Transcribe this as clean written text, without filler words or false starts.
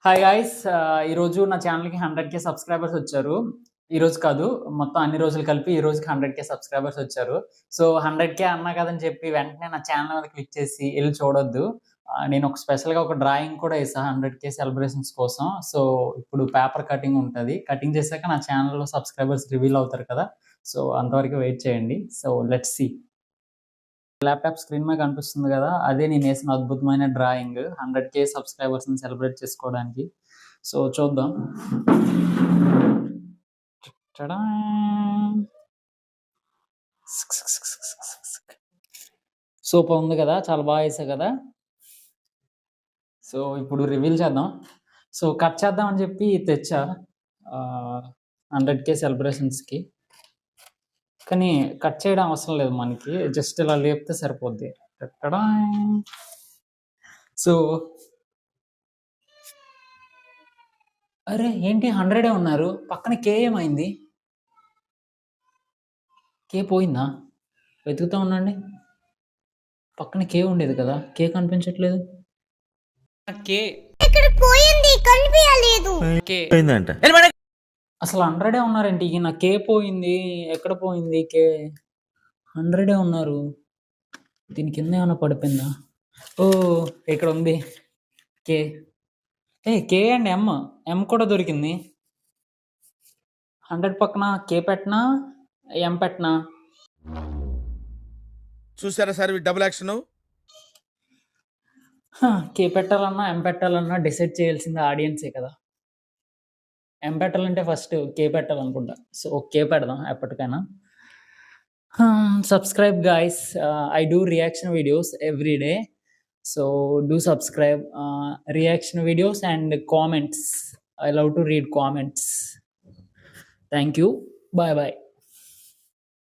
Hi guys! ఈరోజు నా ఛానల్‌కి 100,000 సబ్స్క్రైబర్స్ వచ్చారు. ఈరోజు కాదు, మొత్తం అన్ని రోజులు కలిపి ఈ రోజుకి 100,000 సబ్స్క్రైబర్స్ వచ్చారు. సో, 100,000 అన్నా కదని చెప్పి వెంటనే నా ఛానల్ మీద క్లిక్ చేసి ఎళ్లి చూడొద్దు. నేను ఒక స్పెషల్‌గా ఒక డ్రాయింగ్ కూడా ఏసా 100,000 సెలబ్రేషన్స్ కోసం. సో, ఇప్పుడు పేపర్ కటింగ్ ఉంటది. కటింగ్ చేశాక నా ఛానల్‌లో సబ్స్క్రైబర్స్ రివీల్ అవుతారు కదా! సో, అంతవరకు వెయిట్ చేయండి. So, let's see. Laptop screen మీద కనిపిస్తుంది గదా! అదే నేనేసిన అద్భుతమైన డ్రాయింగ్ 100,000 సబ్స్క్రైబర్స్‌ని సెలబ్రేట్ చేసుకోవడానికి. సో, చూద్దాం. టడా! సూపర్ ఉంది గదా! చాలా బా ఏసా గదా! సో, ఇప్పుడు రివీల్ చేద్దాం. సో, కట్ చేద్దాం అని చెప్పి తెచ్చా. 100,000 సెలబ్రేషన్స్‌కి. కానీ కట్ చేయడం అవసరం లేదు మనకి. జస్ట్ ఇలా లేపితే సరిపోద్ది. టడా! సో అరే! ఏంటి 100 ఉన్నారు. పక్కన కే ఏమైంది? కే పోయిందా? వెతుకుతా ఉండండి. పక్కన కే ఉండేది కదా! కే కనిపించట్లేదు. కే ఇక్కడ పోయింది కనిపించలేదు. కే పోయిందంట. అసలు 100 ఉన్నారేంటి? నా కే పోయింది. ఎక్కడ పోయింది కే? 100 ఉన్నారు. దీని కింద ఏమన్నా పడిపోయిందా? ఓహ్! ఇక్కడ ఉంది కే. కే అండ్ ఎమ్. ఎమ్ కూడా దొరికింది. 100 పక్కన కే పెట్టనా? ఎమ్ పెట్టనా? చూసారా సార్ డబుల్ యాక్షన్? కే పెట్టాలన్నా, ఎమ్ పెట్టాలన్నా డిసైడ్ చేయాల్సింది ఆడియన్సే కదా! ఎమ్ పెట్టాలంటే ఫస్ట్ కే పెట్టాలనుకుంటా. సో, కే పెడదాం ఎప్పటికైనా. Subscribe guys. I do reaction videos every day. So, do subscribe. Reaction videos and comments. I love to read comments. Thank you. Bye bye.